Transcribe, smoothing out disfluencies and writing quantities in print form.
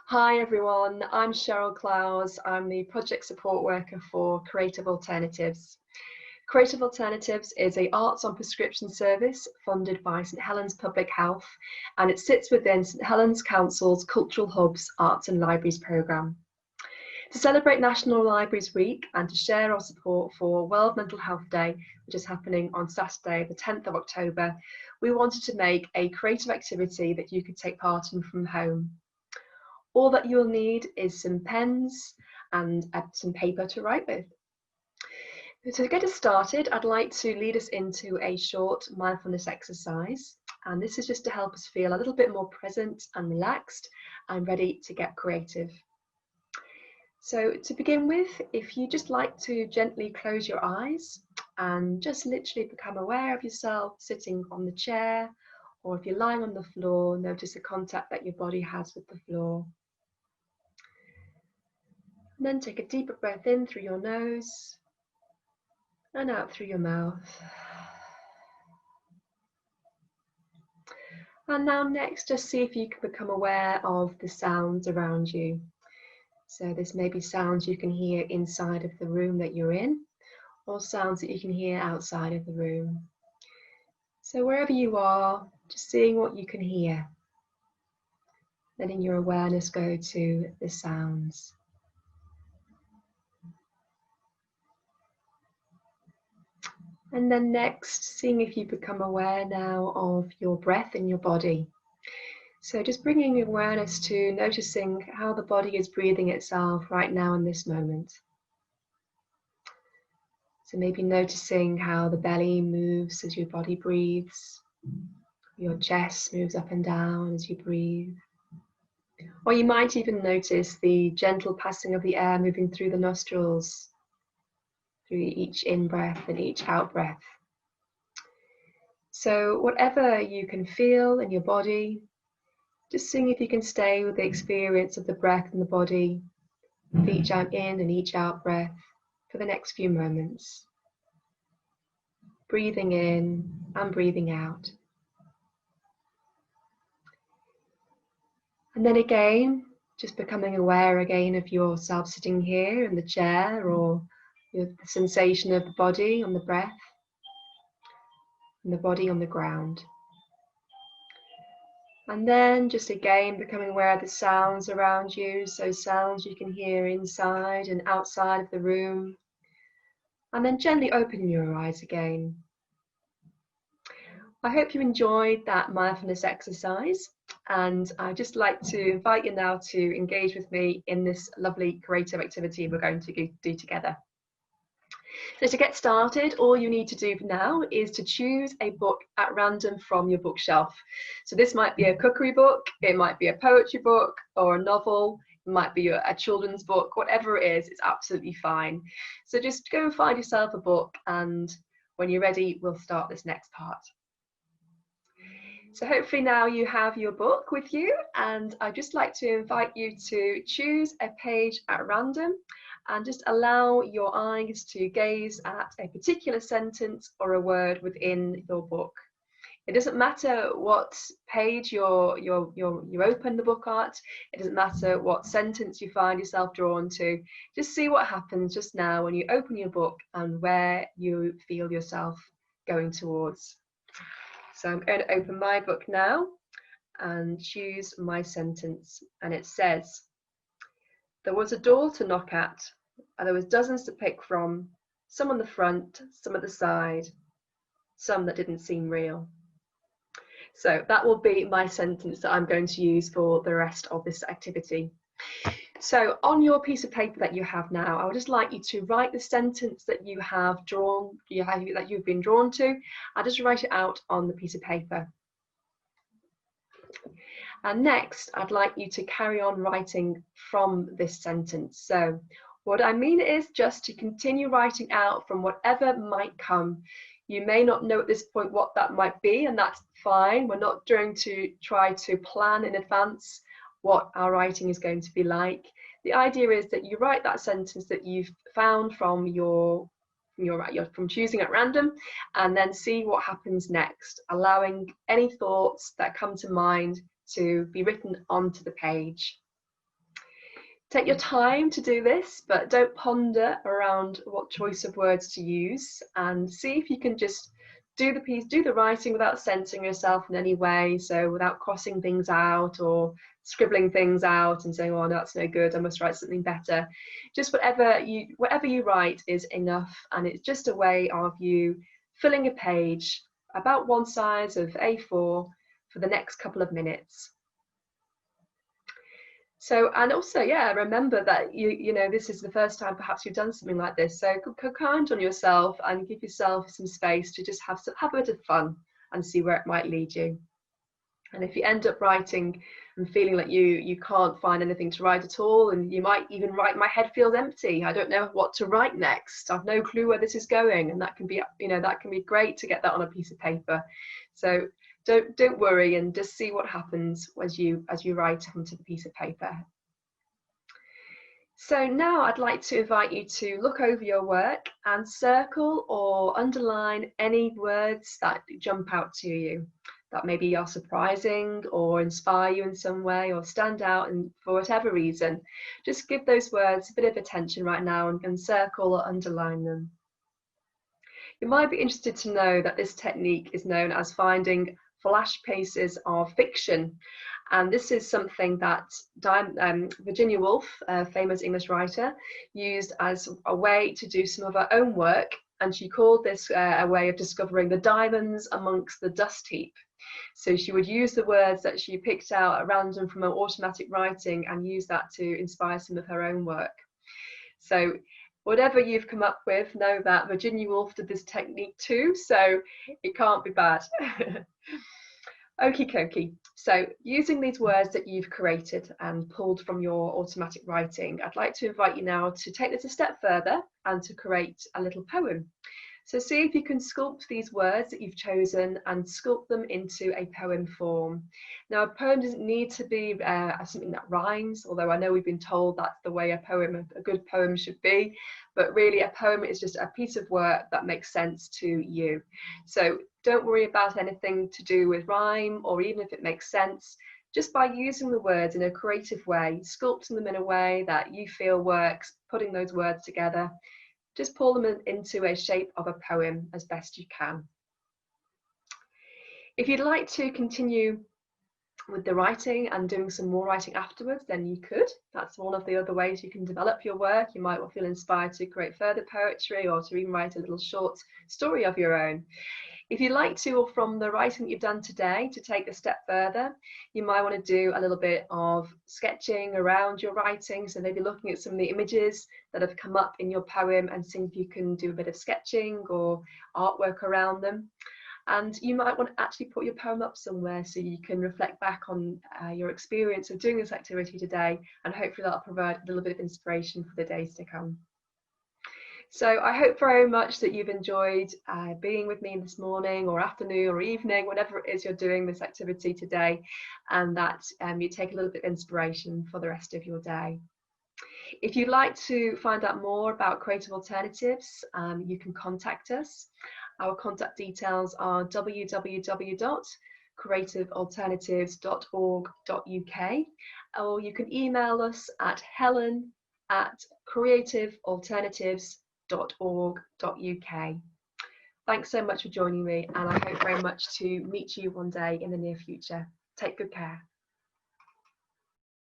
Hi everyone, I'm Cheryl Clowes. I'm the project support worker for Creative Alternatives. Creative Alternatives is an arts on prescription service funded by St Helens Public Health, and it sits within St Helens Council's Cultural Hubs Arts and Libraries programme. To celebrate National Libraries Week and to share our support for World Mental Health Day, which is happening on Saturday the 10th of October, we wanted to make a creative activity that you could take part in from home. All that you'll need is some pens and some paper to write with. To get us started, I'd like to lead us into a short mindfulness exercise. And this is just to help us feel a little bit more present and relaxed and ready to get creative. So to begin with, if you just like to gently close your eyes and just literally become aware of yourself sitting on the chair, or if you're lying on the floor, notice the contact that your body has with the floor. And then take a deeper breath in through your nose and out through your mouth. And now next, just see if you can become aware of the sounds around you. So this may be sounds you can hear inside of the room that you're in, or sounds that you can hear outside of the room. So wherever you are, just seeing what you can hear. Letting your awareness go to the sounds. And then next, seeing if you become aware now of your breath in your body. So just bringing awareness to noticing how the body is breathing itself right now in this moment. So maybe noticing how the belly moves as your body breathes. Your chest moves up and down as you breathe. Or you might even notice the gentle passing of the air moving through the nostrils, through each in-breath and each out-breath. So whatever you can feel in your body, just seeing if you can stay with the experience of the breath in the body, with each in and each out breath for the next few moments. Breathing in and breathing out. And then again, just becoming aware again of yourself sitting here in the chair, or the sensation of the body on the breath and the body on the ground. And then just again becoming aware of the sounds around you, so sounds you can hear inside and outside of the room. And then gently opening your eyes again. I hope you enjoyed that mindfulness exercise, and I'd just like to invite you now to engage with me in this lovely creative activity we're going to do together. So to get started, all you need to do now is to choose a book at random from your bookshelf. So this might be a cookery book, it might be a poetry book or a novel, it might be a children's book, whatever it is, it's absolutely fine. So just go and find yourself a book, and when you're ready, we'll start this next part. So hopefully now you have your book with you, and I'd just like to invite you to choose a page at random and just allow your eyes to gaze at a particular sentence or a word within your book. It doesn't matter what page you open the book at, it doesn't matter what sentence you find yourself drawn to, just see what happens just now when you open your book and where you feel yourself going towards. So I'm going to open my book now and choose my sentence, and it says, "There was a door to knock at, and there was dozens to pick from, some on the front, some at the side, some that didn't seem real." So that will be my sentence that I'm going to use for the rest of this activity. So on your piece of paper that you have now, I would just like you to write the sentence that you have drawn, that you've been drawn to. I'll just write it out on the piece of paper. And next, I'd like you to carry on writing from this sentence. So what I mean is just to continue writing out from whatever might come. You may not know at this point what that might be, and that's fine. We're not going to try to plan in advance what our writing is going to be like. The idea is that you write that sentence that you've found from from choosing at random, and then see what happens next, allowing any thoughts that come to mind to be written onto the page. Take your time to do this, but don't ponder around what choice of words to use, and see if you can just do the writing without censoring yourself in any way. So without crossing things out or scribbling things out and saying, oh, no, that's no good, I must write something better. Just whatever you write is enough, and it's just a way of you filling a page about one size of A4 for the next couple of minutes. So, and also, yeah, remember that you know, this is the first time perhaps you've done something like this. So go kind on yourself and give yourself some space to just have a bit of fun and see where it might lead you. And if you end up writing and feeling like you can't find anything to write at all, and you might even write, my head feels empty, I don't know what to write next, I've no clue where this is going, and that can be, you know, that can be great to get that on a piece of paper. So don't worry, and just see what happens as you write onto the piece of paper. So now I'd like to invite you to look over your work and circle or underline any words that jump out to you, that maybe are surprising or inspire you in some way or stand out, and for whatever reason. Just give those words a bit of attention right now and circle or underline them. You might be interested to know that this technique is known as finding flash pieces of fiction. And this is something that Virginia Woolf, a famous English writer, used as a way to do some of her own work. And she called this a way of discovering the diamonds amongst the dust heap. So she would use the words that she picked out at random from her automatic writing and use that to inspire some of her own work. So whatever you've come up with, know that Virginia Woolf did this technique too, so it can't be bad. Okie dokie. So using these words that you've created and pulled from your automatic writing, I'd like to invite you now to take this a step further and to create a little poem. So see if you can sculpt these words that you've chosen and sculpt them into a poem form. Now, a poem doesn't need to be something that rhymes, although I know we've been told that's the way a good poem should be, but really a poem is just a piece of work that makes sense to you. So don't worry about anything to do with rhyme, or even if it makes sense, just by using the words in a creative way, sculpting them in a way that you feel works, putting those words together. Just pull them into a shape of a poem as best you can. If you'd like to continue with the writing and doing some more writing afterwards, then you could. That's one of the other ways you can develop your work. You might feel inspired to create further poetry or to even write a little short story of your own. If you'd like to, or from the writing that you've done today, to take a step further, you might want to do a little bit of sketching around your writing. So maybe looking at some of the images that have come up in your poem and seeing if you can do a bit of sketching or artwork around them. And you might want to actually put your poem up somewhere so you can reflect back on your experience of doing this activity today, and hopefully that'll provide a little bit of inspiration for the days to come. So I hope very much that you've enjoyed being with me this morning or afternoon or evening, whatever it is you're doing this activity today, and that you take a little bit of inspiration for the rest of your day. If you'd like to find out more about Creative Alternatives, you can contact us. Our contact details are www.creativealternatives.org.uk, or you can email us at helen@creativealternatives.org.uk. Thanks so much for joining me, and I hope very much to meet you one day in the near future. Take good care.